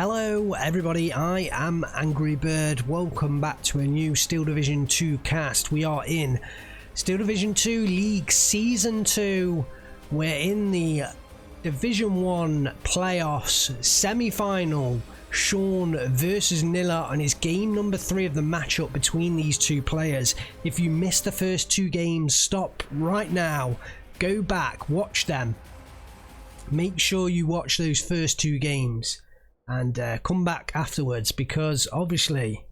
Hello everybody, I am Angry Bird. Welcome back to a new Steel Division 2 cast. We are in Steel Division 2 League Season 2. We're in the Division 1 playoffs semi-final. Shaun versus Nilla, and it's game number 3 of the matchup between these two players. If you missed the first two games, stop right now, go back, watch them. Make sure you watch those first two games and come back afterwards, because obviously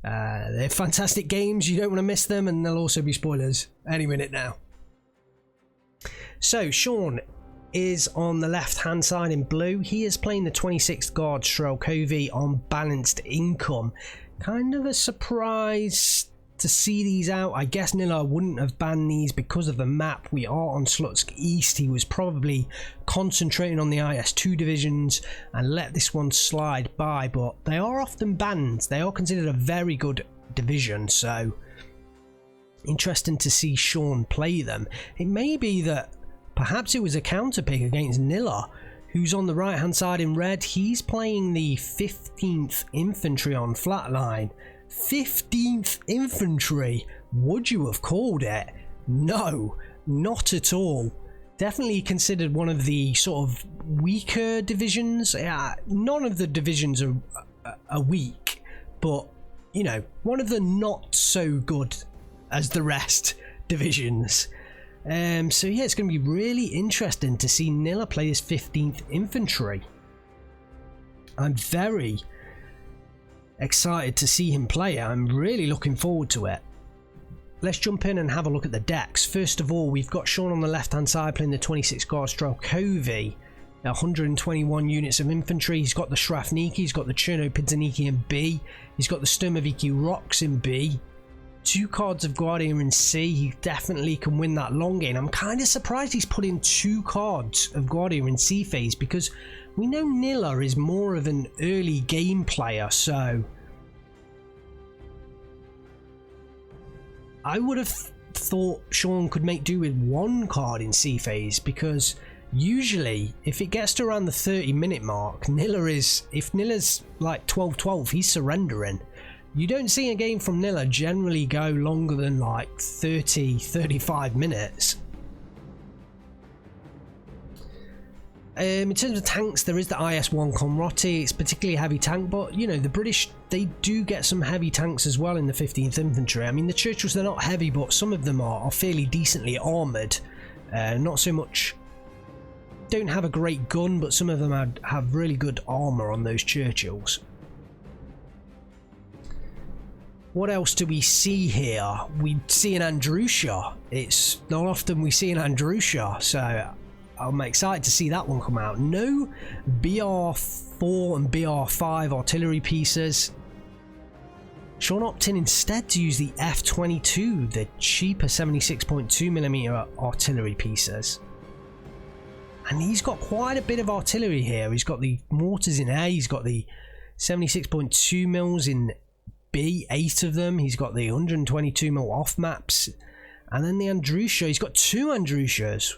they're fantastic games. You don't want to miss them, and there'll also be spoilers any minute now. So Shaun is on the left hand side in blue. He is playing the 26th guard Strelkovi on balanced income. Kind of a surprise to see these out. I guess Nilla wouldn't have banned these because of the map. We are on Slutsk East. He was probably concentrating on the IS2 divisions and let this one slide by, but they are often banned. They are considered a very good division, so interesting to see Shaun play them. It may be that perhaps it was a counter pick against Nilla, who's on the right hand side in red. He's playing the 15th Infantry on flatline. 15th Infantry, would you have called it? No, not at all. Definitely considered one of the sort of weaker divisions. None of the divisions are weak, but you know, one of the not so good as the rest divisions. So yeah, it's going to be really interesting to see Nilla play his 15th Infantry. I'm very excited to see him play it. I'm really looking forward to it. Let's jump in and have a look at the decks. First of all, we've got Shaun on the left hand side playing the 26 guard Strelkovi, 121 units of infantry. He's got the Shrafniki, he's got the Cherno Pizzaniki in B, he's got the Sturmoviki Rocks in B, 2 cards of Guardian in C. He definitely can win that long game. I'm kind of surprised he's put in 2 cards of Guardian in C phase, because we know Nilla is more of an early game player, so I would have thought Shaun could make do with 1 card in C phase, because usually if it gets to around the 30-minute mark, if Nilla's like 12-12, he's surrendering. You don't see a game from Nilla generally go longer than like 30-35 minutes. In terms of tanks, there is the IS-1 Conrotti. It's particularly a heavy tank, but you know, the British, they do get some heavy tanks as well in the 15th Infantry. I mean, the Churchills, they're not heavy, but some of them are fairly decently armoured. Not so much, don't have a great gun, but some of them have really good armour on those Churchills. What else do we see here? We see an Andrusha. It's not often we see an Andrusha, so I'm excited to see that one come out. No BR4 and BR5 artillery pieces. Shaun opting instead to use the F22, the cheaper 76.2mm artillery pieces. And he's got quite a bit of artillery here. He's got the mortars in A, he's got the 76.2mm in B, 8 of them. He's got the 122mm off maps. And then the Andrusha, he's got 2 Andrushas.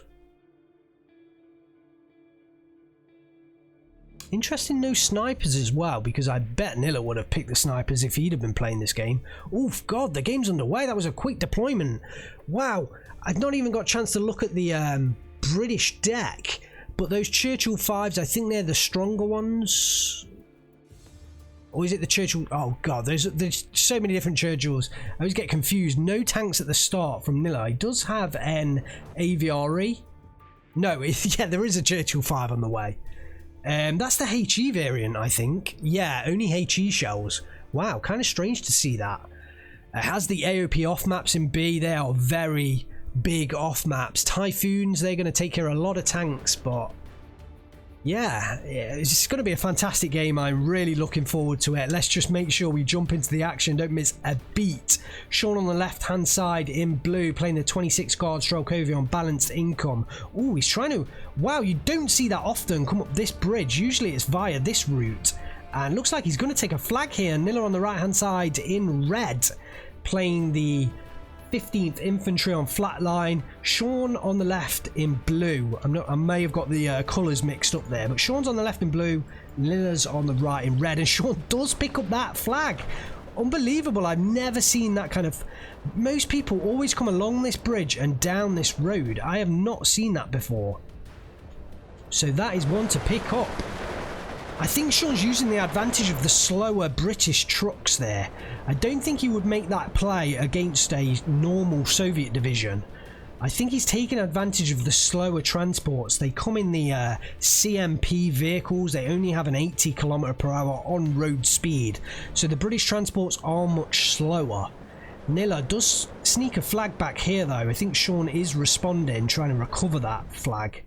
Interesting, no snipers as well, because I bet Nilla would have picked the snipers if he'd have been playing this game. Oh god, the game's underway. That was a quick deployment. Wow, I've not even got a chance to look at the British deck, but those Churchill 5s, I think they're the stronger ones. Or is it the Churchill? Oh god, there's so many different Churchills. I always get confused. No tanks at the start from Nilla. He does have an AVRE. No, yeah, there is a Churchill 5 on the way. That's the HE variant, I think. Yeah, only HE shells. Wow, kind of strange to see that. It has the AOP off maps in B. They are very big off maps. Typhoons, they're going to take care of a lot of tanks, but yeah, it's going to be a fantastic game. I'm really looking forward to it. Let's just make sure we jump into the action, don't miss a beat. Shaun on the left hand side in blue playing the 26 guard Strelkovi on balanced income. Oh, he's trying to, wow, you don't see that often come up this bridge. Usually it's via this route, and looks like he's going to take a flag here. Nilla on the right hand side in red playing the 15th Infantry on flat line. Shaun on the left in blue. I may have got the colours mixed up there, but Shaun's on the left in blue, Nilla's on the right in red, and Shaun does pick up that flag. Unbelievable. I've never seen that kind of... Most people always come along this bridge and down this road. I have not seen that before. So that is one to pick up. I think Shaun's using the advantage of the slower British trucks there. I don't think he would make that play against a normal Soviet division. I think he's taking advantage of the slower transports. They come in the CMP vehicles. They only have an 80 km/h on-road speed. So the British transports are much slower. Nilla does sneak a flag back here though. I think Shaun is responding, trying to recover that flag.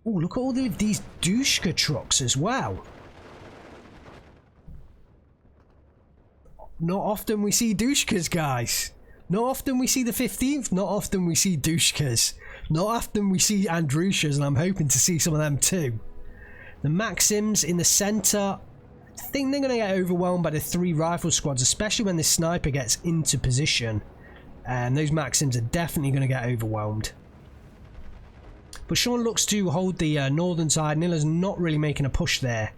Oh, look at all these Dushka trucks as well. Not often we see Dushkas, guys. Not often we see the 15th. Not often we see Dushkas. Not often we see Andrushas, and I'm hoping to see some of them too. The Maxims in the centre. I think they're going to get overwhelmed by the 3 rifle squads, especially when this sniper gets into position. And those Maxims are definitely going to get overwhelmed. But Shaun looks to hold the northern side. Nilla's not really making a push there.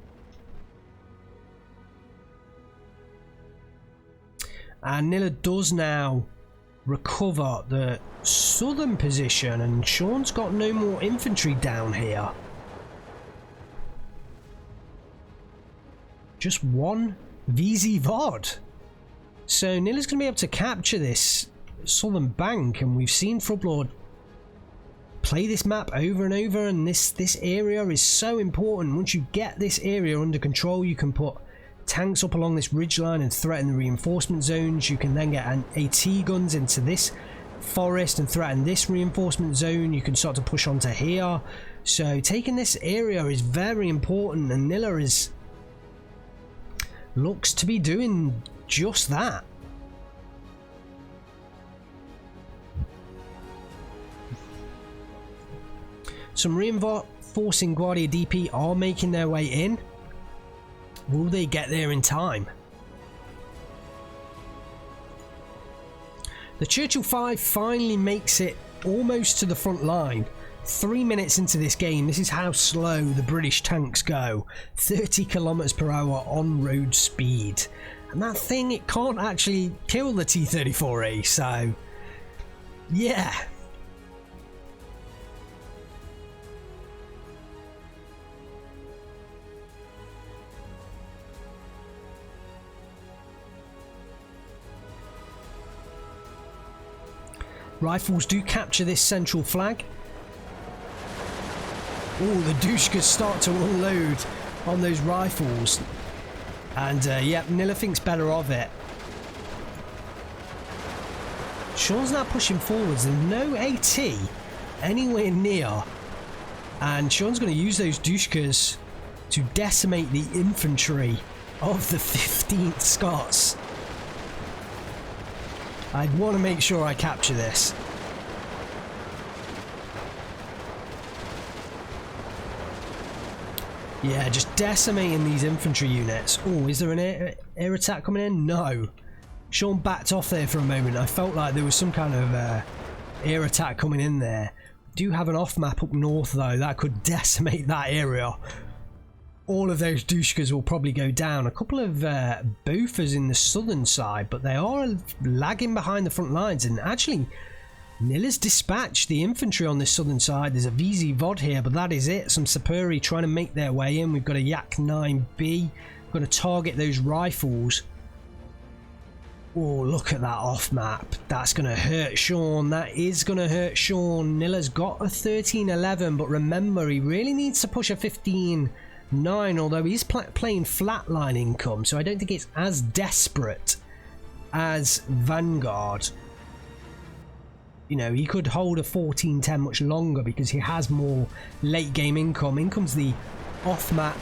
And Nilla does now recover the southern position, and Shaun's got no more infantry down here. Just one VZ VOD. So Nilla's going to be able to capture this southern bank, and we've seen Frublord play this map over and over, and this area is so important. Once you get this area under control, you can put tanks up along this ridgeline and threaten the reinforcement zones. You can then get AT guns into this forest and threaten this reinforcement zone. You can start to push onto here. So taking this area is very important, and Nilla looks to be doing just that. Some reinforcing Guardia DP are making their way in. Will they get there in time? The Churchill 5 finally makes it almost to the front line. 3 minutes into this game, this is how slow the British tanks go. 30 km/h on road speed. And that thing, it can't actually kill the T-34A, so yeah. Rifles do capture this central flag. Oh, the Dushkas start to unload on those rifles. And yeah, Nilla thinks better of it. Shaun's now pushing forwards. There's no AT anywhere near. And Shaun's going to use those Dushkas to decimate the infantry of the 15th Scots. I'd want to make sure I capture this. Yeah, just decimating these infantry units. Oh, is there an air attack coming in? No. Shaun backed off there for a moment. I felt like there was some kind of air attack coming in there. Do have an off map up north though. That could decimate that area. All of those Dushkas will probably go down. A couple of Bofors in the southern side, but they are lagging behind the front lines. And actually, Nilla's dispatched the infantry on this southern side. There's a VZ VOD here, but that is it. Some Sapuri trying to make their way in. We've got a Yak 9B. We're going to target those rifles. Oh, look at that off map. That's going to hurt Shaun. That is going to hurt Shaun. Nilla's got a 13-11, but remember, he really needs to push a 15-9, although he's playing flatline income, so I don't think it's as desperate as Vanguard. You know, he could hold a 14-10 much longer because he has more late game income. In comes the off map.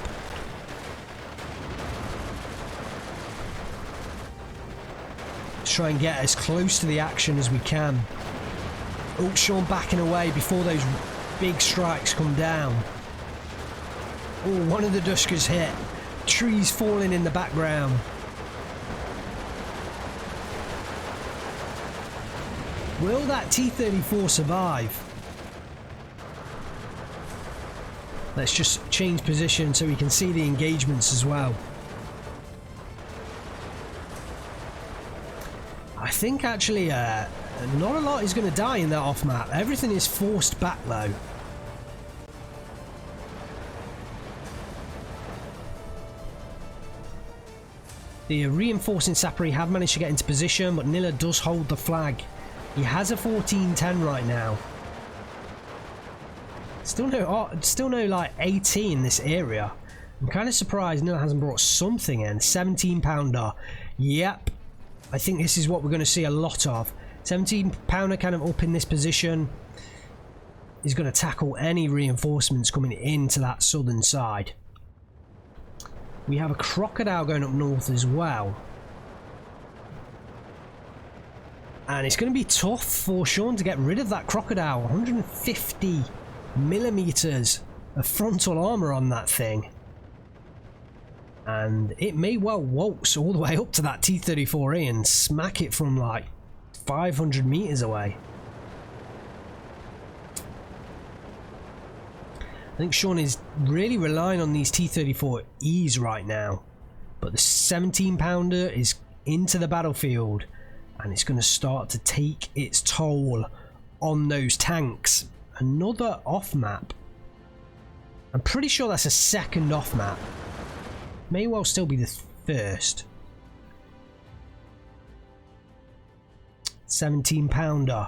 Let's try and get as close to the action as we can. Oh, Shaun backing away before those big strikes come down. Oh, one of the Dushkas hit. Trees falling in the background. Will that T-34 survive? Let's just change position so we can see the engagements as well. I think actually not a lot is going to die in that off map. Everything is forced back though. The reinforcing Sapari have managed to get into position, but Nilla does hold the flag. He has a 14-10 right now. Still no like 80 in this area. I'm kind of surprised Nilla hasn't brought something in. 17-pounder. Yep. I think this is what we're going to see a lot of. 17-pounder kind of up in this position. He's going to tackle any reinforcements coming into that southern side. We have a crocodile going up north as well. And it's going to be tough for Shaun to get rid of that crocodile. 150 millimeters of frontal armor on that thing. And it may well waltz all the way up to that T-34E and smack it from like 500 meters away. I think Shaun is really relying on these T-34Es right now. But the 17-pounder is into the battlefield. And it's going to start to take its toll on those tanks. Another off-map. I'm pretty sure that's a second off-map. May well still be the first. 17-pounder.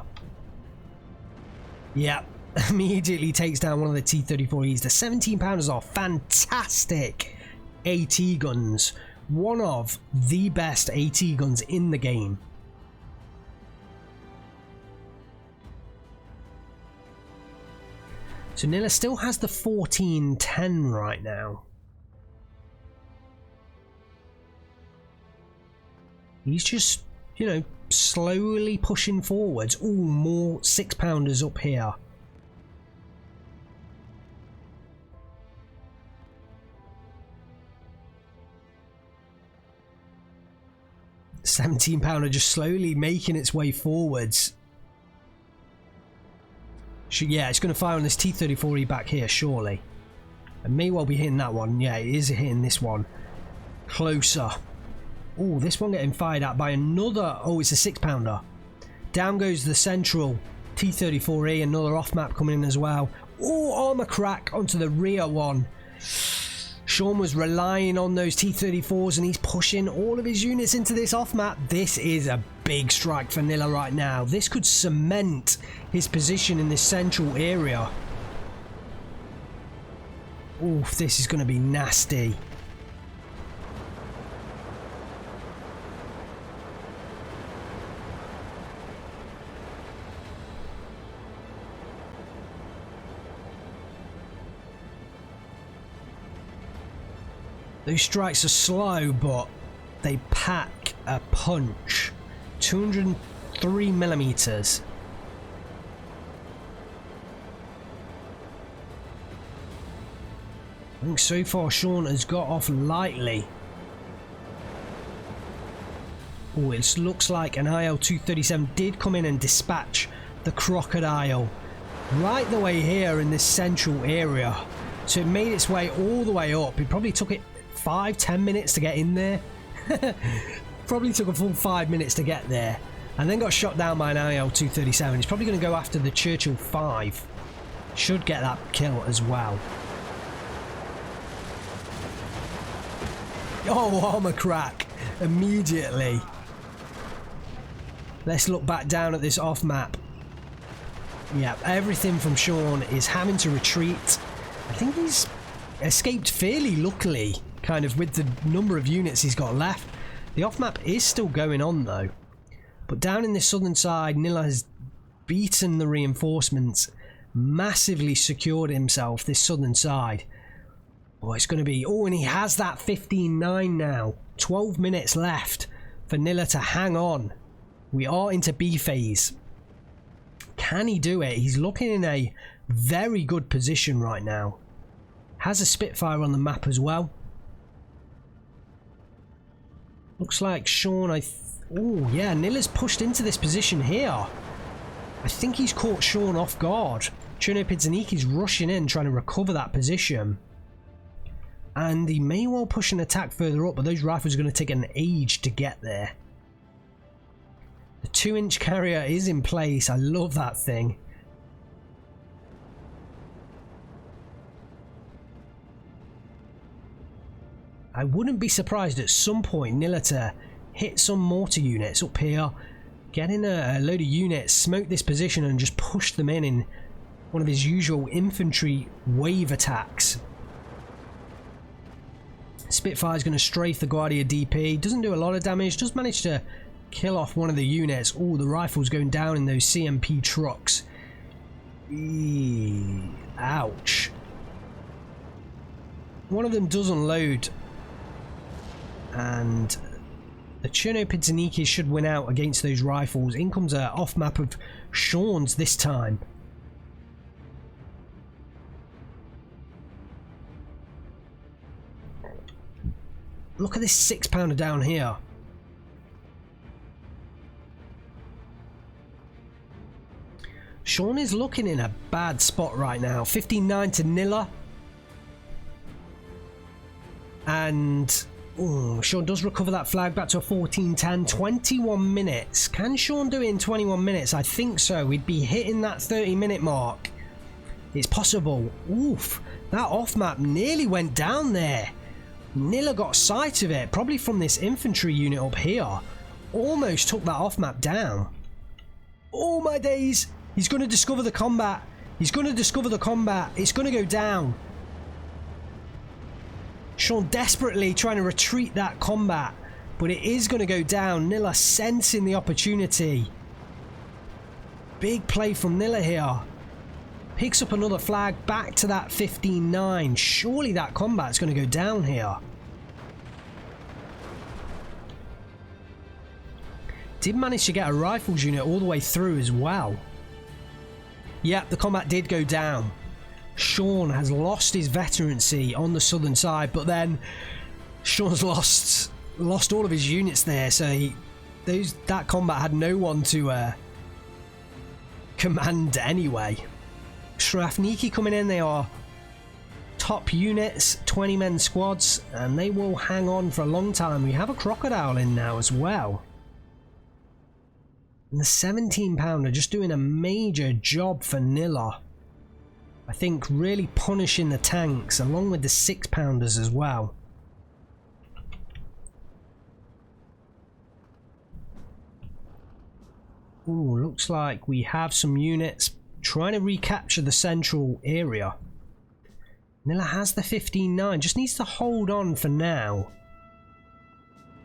Yep. Immediately takes down one of the T-34Es. The 17-pounders are fantastic AT guns. One of the best AT guns in the game. So Nilla still has the 14-10 right now. He's just, you know, slowly pushing forwards. Ooh, more 6-pounders up here. $17-pounder just slowly making its way forwards. Yeah, it's going to fire on this T-34E back here, surely. It may well be hitting that one. Yeah, it is hitting this one. Closer. Oh, this one getting fired at by another... Oh, it's a 6-pounder. Down goes the central T-34E. Another off-map coming in as well. Oh, armor crack onto the rear one. Shaun was relying on those T-34s and he's pushing all of his units into this off-map. This is a big strike for Nilla right now. This could cement his position in this central area. Oof, this is going to be nasty. Those strikes are slow, but they pack a punch. 203 millimeters. I think so far Shaun has got off lightly. Oh, it looks like an IL-237 did come in and dispatch the crocodile right the way here in this central area. So it made its way all the way up. It probably took it 5-10 minutes to get in there. Probably took a full 5 minutes to get there, and then got shot down by an IL-237. He's probably going to go after the Churchill 5. Should get that kill as well. Oh, armor crack immediately. Let's look back down at this off map. Yeah, everything from Shaun is having to retreat. I think he's escaped fairly luckily, kind of with the number of units he's got left. The off-map is still going on though. But down in this southern side, Nilla has beaten the reinforcements, massively secured himself this southern side. Oh, it's going to be... Oh, and he has that 15-9 now. 12 minutes left for Nilla to hang on. We are into B phase. Can he do it? He's looking in a very good position right now. Has a Spitfire on the map as well. Looks like Shaun, oh yeah, Nilla's pushed into this position here. I think he's caught Shaun off guard. Cherno Pizzaniki's rushing in, trying to recover that position. And he may well push an attack further up, but those rifles are going to take an age to get there. The 2-inch carrier is in place. I love that thing. I wouldn't be surprised at some point Nilla to hit some mortar units up here, get in a load of units, smoke this position and just push them in one of his usual infantry wave attacks. Spitfire's going to strafe the Guardia DP, doesn't do a lot of damage, does manage to kill off one of the units. Oh, the rifle's going down in those CMP trucks. Ouch. One of them does unload, and the Cherno Pizzaniki should win out against those rifles. In comes a off map of Shaun's this time. Look at this 6-pounder down here. Shaun is looking in a bad spot right now. 15-9 to Nilla. And Shaun does recover that flag back to a 14-10. 21 minutes. Can Shaun do it in 21 minutes? I think so. We'd be hitting that 30-minute mark. It's possible. Oof. That off-map nearly went down there. Nilla got sight of it, probably from this infantry unit up here. Almost took that off-map down. Oh my days. He's going to discover the combat. He's going to discover the combat. It's going to go down. Shaun desperately trying to retreat that combat, but it is going to go down. Nilla sensing the opportunity. Big play from Nilla here. Picks up another flag back to that 15-9. Surely that combat's going to go down here. Did manage to get a rifles unit all the way through as well. Yep, the combat did go down. Shaun has lost his veterancy on the southern side, but then Shaun's lost all of his units there, so that combat had no one to command anyway. Shrafniki coming in, they are top units, 20-men squads, and they will hang on for a long time. We have a crocodile in now as well. And the 17-pounder just doing a major job for Nilla. I think really punishing the tanks along with the 6-pounders as well. Ooh, looks like we have some units trying to recapture the central area. Nilla has the 15-9, just needs to hold on for now.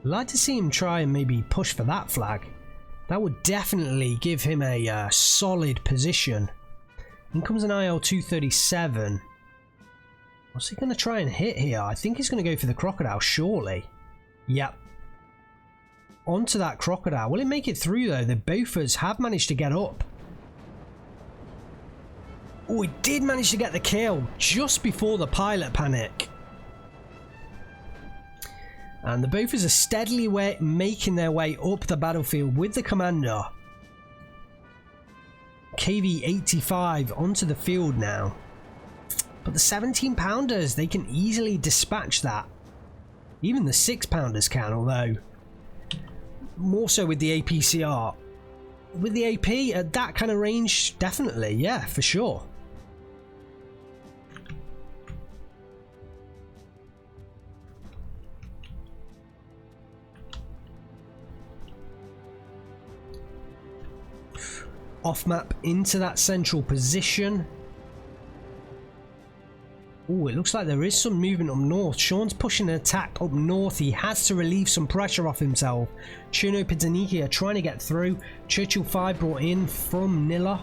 I'd like to see him try and maybe push for that flag. That would definitely give him a solid position. In comes an IL-237. What's he going to try and hit here? I think he's going to go for the crocodile, surely. Yep. Onto that crocodile. Will it make it through though? The Bofors have managed to get up. Oh, he did manage to get the kill just before the pilot panic. And the Bofors are steadily making their way up the battlefield with the commander. KV-85 onto the field now. But the 17-pounders, they can easily dispatch that. Even the 6-pounders can, although more so with the APCR. With the AP at that kind of range, definitely, yeah, for sure. Off map into that central position. Oh, it looks like there is some movement up north. Shaun's pushing an attack up north. He has to relieve some pressure off himself. Cherno Pizzaniki are trying to get through. Churchill 5 brought in from Nilla.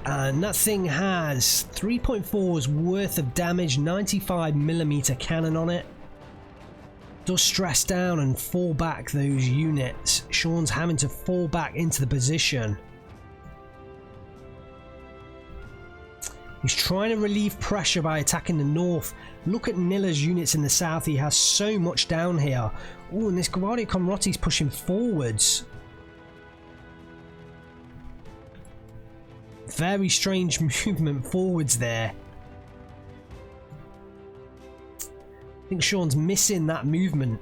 And that thing has 3.4's worth of damage, 95mm cannon on it. Does stress down and fall back those units. Shaun's having to fall back into the position. He's trying to relieve pressure by attacking the north. Look at Nilla's units in the south. He has so much down here. Oh, and this Guardia Comrotti's pushing forwards. Very strange movement forwards there. I think Shaun's missing that movement.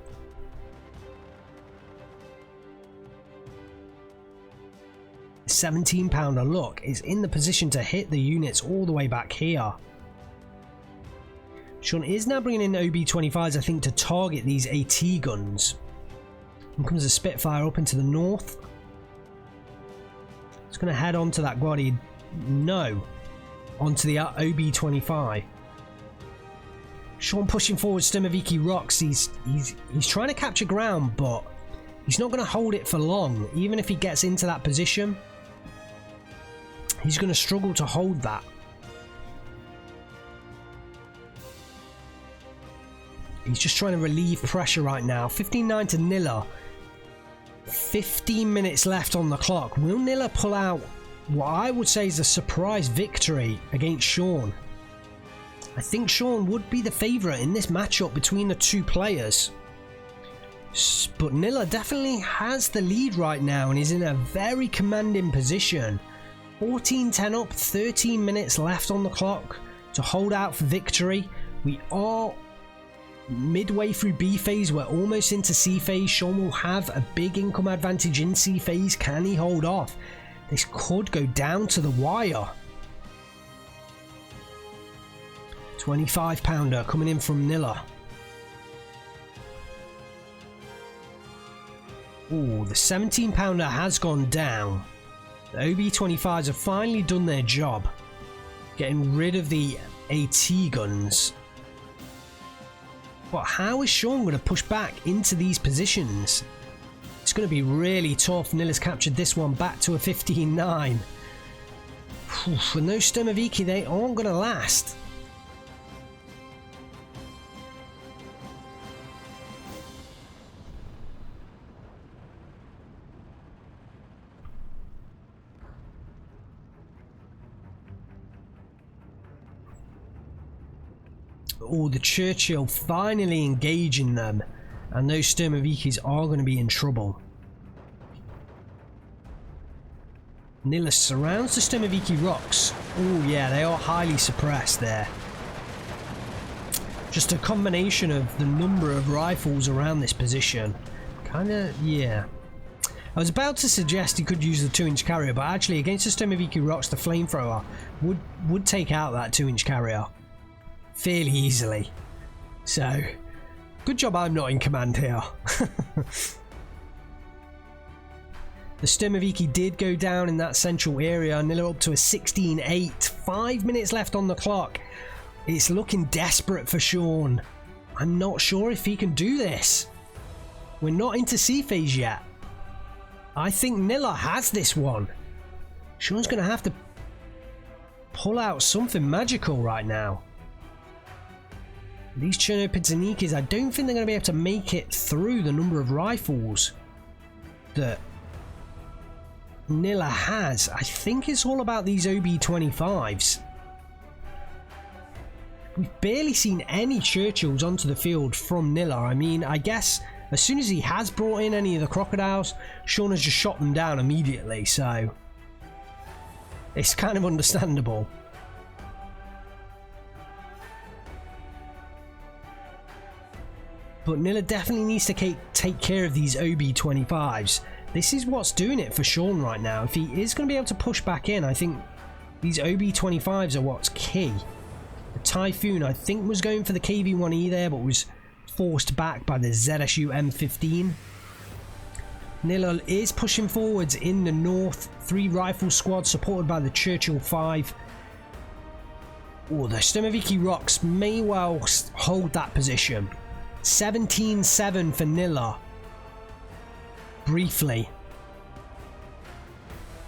The 17-pounder, look, is in the position to hit the units all the way back here. Shaun is now bringing in OB-25s, I think, to target these AT guns. Here comes a Spitfire up into the north. It's going to head on to that Guardian. No. Onto the OB-25. Shaun pushing forward Sturmoviki Rocks. He's trying to capture ground, but he's not going to hold it for long. Even if he gets into that position, he's going to struggle to hold that. He's just trying to relieve pressure right now. 15-9 to Nilla. 15 minutes left on the clock. Will Nilla pull out what I would say is a surprise victory against Shaun? I think Shaun would be the favourite in this matchup between the two players. But Nilla definitely has the lead right now and is in a very commanding position. 14-10 up, 13 minutes left on the clock to hold out for victory. We are midway through B phase, we're almost into C phase. Shaun will have a big income advantage in C phase. Can he hold off? This could go down to the wire. 25-pounder coming in from Nilla. Oh, the 17-pounder has gone down. The OB-25s have finally done their job, getting rid of the AT guns. But how is Shaun going to push back into these positions? It's going to be really tough. Nilla's captured this one back to a 15-9. And those Sturmoviki, they aren't going to last. Oh, the Churchill finally engaging them, and those Sturmovikis are going to be in trouble. Nilla surrounds the Sturmoviki Rocks. Oh yeah, they are highly suppressed there. Just a combination of the number of rifles around this position. Kinda, yeah. I was about to suggest he could use the 2-inch carrier, but actually against the Sturmoviki Rocks, the flamethrower would take out that 2-inch carrier fairly easily. So, good job I'm not in command here. The Sturmoviki did go down in that central area. Nilla up to a 16-8. 5 minutes left on the clock. It's looking desperate for Shaun. I'm not sure if he can do this. We're not into C phase yet. I think Nilla has this one. Shaun's going to have to pull out something magical right now. These Chernopizzanikis, I don't think they're going to be able to make it through the number of rifles that Nilla has. I think it's all about these OB-25s. We've barely seen any Churchills onto the field from Nilla. I mean, I guess as soon as he has brought in any of the crocodiles, Shaun has just shot them down immediately, so it's kind of understandable. But Nilla definitely needs to take care of these OB-25s. This is what's doing it for Shaun right now. If he is going to be able to push back in, I think these OB-25s are what's key. The Typhoon, I think, was going for the KV-1E there, but was forced back by the ZSU M15. Nilla is pushing forwards in the north. 3 rifle squads supported by the Churchill 5. Oh, the Sturmoviki Rocks may well hold that position. 17-7 for Nilla. Briefly.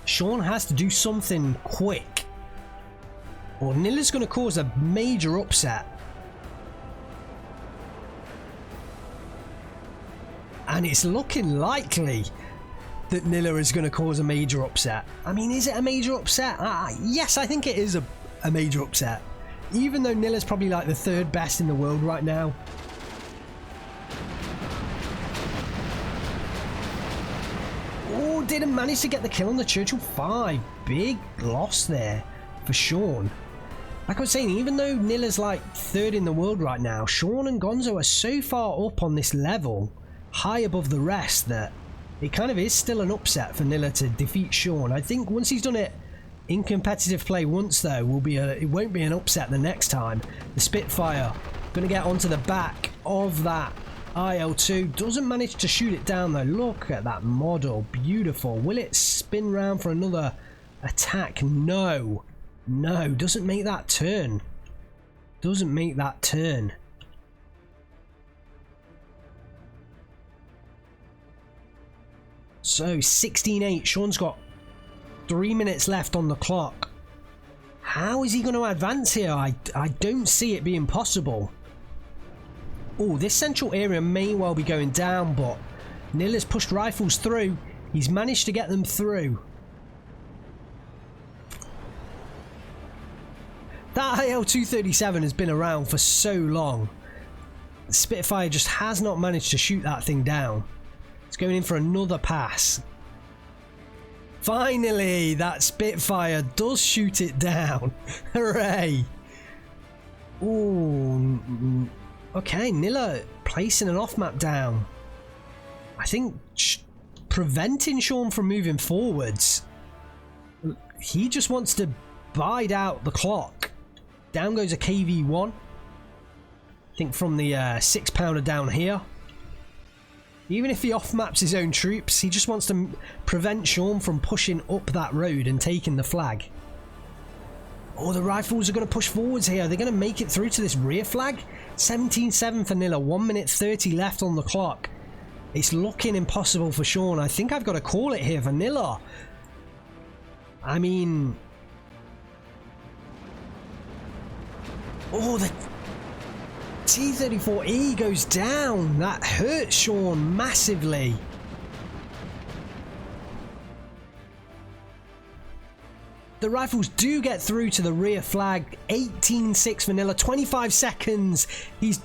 Shaun has to do something quick, or Nilla's going to cause a major upset. And it's looking likely that Nilla is going to cause a major upset. I mean, is it a major upset? Yes, I think it is a major upset. Even though Nilla's probably like the 3rd best in the world right now. Oh, didn't manage to get the kill on the Churchill 5. Big loss there for Shaun. Like I was saying, even though Nilla's like 3rd in the world right now, Shaun and Gonzo are so far up on this level, high above the rest, that it kind of is still an upset for Nilla to defeat Shaun. I think once he's done it in competitive play once, though, it won't be an upset the next time. The Spitfire going to get onto the back of that IL-2. Doesn't manage to shoot it down, though. Look at that model. Beautiful. Will it spin round for another attack? No. No, doesn't make that turn. Doesn't make that turn. So 16-8. Shaun's got 3 minutes left on the clock. How is he going to advance here? I don't see it being possible. Oh, this central area may well be going down, but Nilla's pushed rifles through. He's managed to get them through. That IL-237 has been around for so long. The Spitfire just has not managed to shoot that thing down. It's going in for another pass. Finally, that Spitfire does shoot it down. Hooray. Ooh. Okay, Nilla placing an off-map down. I think preventing Shaun from moving forwards. He just wants to bide out the clock. Down goes a KV-1. I think from the 6-pounder down here. Even if he off-maps his own troops, he just wants to prevent Shaun from pushing up that road and taking the flag. Oh, the rifles are going to push forwards here. They're going to make it through to this rear flag. 17-7 for Nilla. 1 minute 30 left on the clock. It's looking impossible for Shaun. I think I've got to call it here for Nilla. I mean... Oh, the T-34E goes down. That hurts Shaun massively. The rifles do get through to the rear flag. 18-6 for Nilla. 25 seconds. He's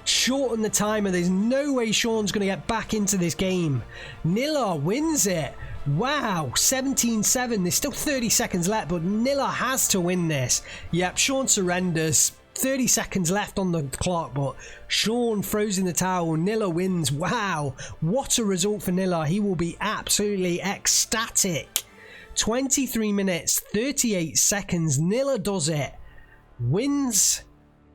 shortened the timer. There's no way Shaun's going to get back into this game. Nilla wins it. Wow, 17-7. There's still 30 seconds left, but Nilla has to win this. Yep, Shaun surrenders. 30 seconds left on the clock, but Shaun throws in the towel. Nilla wins. Wow, what a result for Nilla. He will be absolutely ecstatic. 23 minutes, 38 seconds. Nilla does it. Wins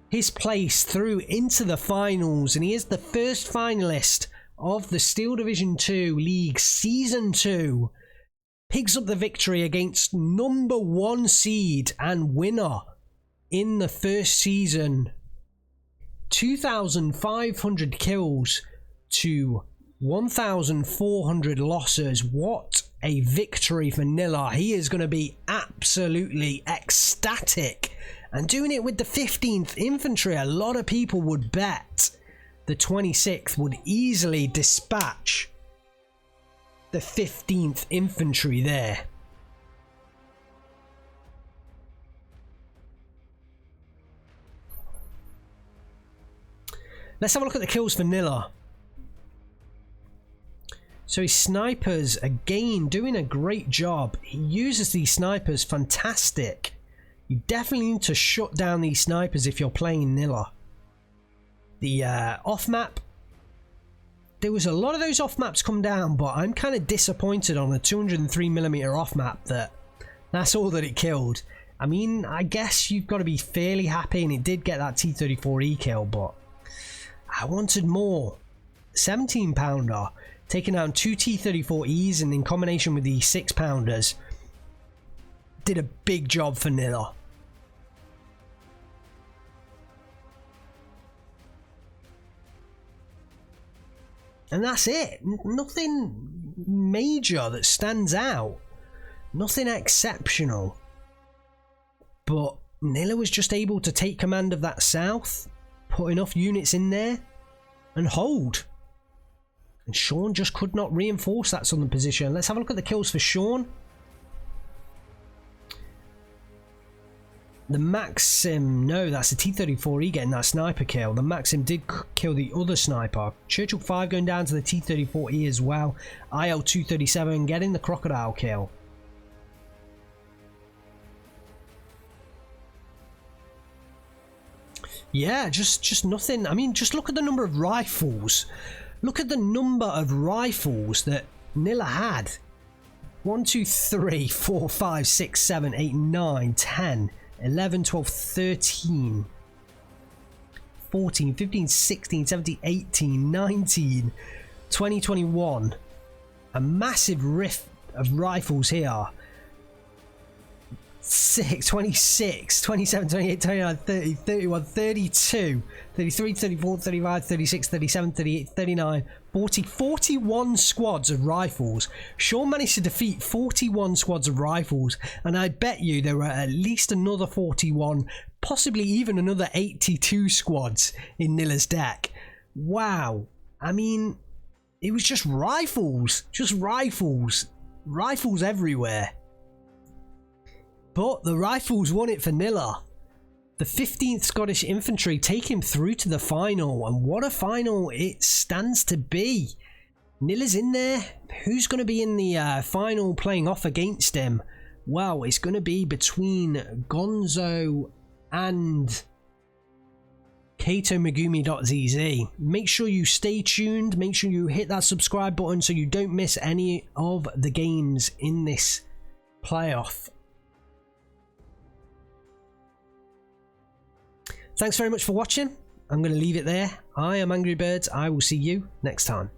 his place through into the finals, and he is the first finalist of the Steel Division 2 League Season 2. Picks up the victory against number 1 seed and winner in the first season. 2,500 kills to 1,400 losses. What a victory for Nilla. He is going to be absolutely ecstatic. And doing it with the 15th Infantry, a lot of people would bet the 26th would easily dispatch the 15th Infantry there. Let's have a look at the kills for Nilla. So his snipers, again, doing a great job. He uses these snipers fantastic. You definitely need to shut down these snipers if you're playing Nilla. The off-map, there was a lot of those off-maps come down, but I'm kind of disappointed on a 203mm off-map that's all that it killed. I mean, I guess you've got to be fairly happy, and it did get that T-34E kill, but I wanted more. 17-pounder, taking down 2 T-34Es, and in combination with the 6-pounders, did a big job for Nilla. And that's it. Nothing major that stands out. Nothing exceptional. But Nilla was just able to take command of that south, put enough units in there, and hold. And Shaun just could not reinforce that southern position. Let's have a look at the kills for Shaun. The Maxim, no, that's the T-34E getting that sniper kill. The Maxim did kill the other sniper. Churchill 5 going down to the T-34E as well. IL-237 getting the crocodile kill. Yeah, just nothing. I mean, just look at the number of rifles. Look at the number of rifles that Nilla had. 1, 2, 3, 4, 5, 6, 7, 8, 9, 10, 11, 12, 13, 14, 15, 16, 17, 18, 19, 20, 21. A massive rift of rifles here. 6, 26, 27, 28, 29, 30, 31, 32, 33, 34, 35, 36, 37, 38, 39, 40, 41 squads of rifles. Shaun managed to defeat 41 squads of rifles, and I bet you there were at least another 41, possibly even another 82 squads in Nilla's deck. Wow. I mean, it was just rifles. Just rifles. Rifles everywhere. But the rifles won it for Nilla. The 15th Scottish Infantry take him through to the final, and what a final it stands to be. Nilla's in there. Who's going to be in the final playing off against him? Well, it's going to be between Gonzo and KatoMegumi.zz. Make sure you stay tuned. Make sure you hit that subscribe button so you don't miss any of the games in this playoff. Thanks very much for watching. I'm going to leave it there. I am Angry Birds. I will see you next time.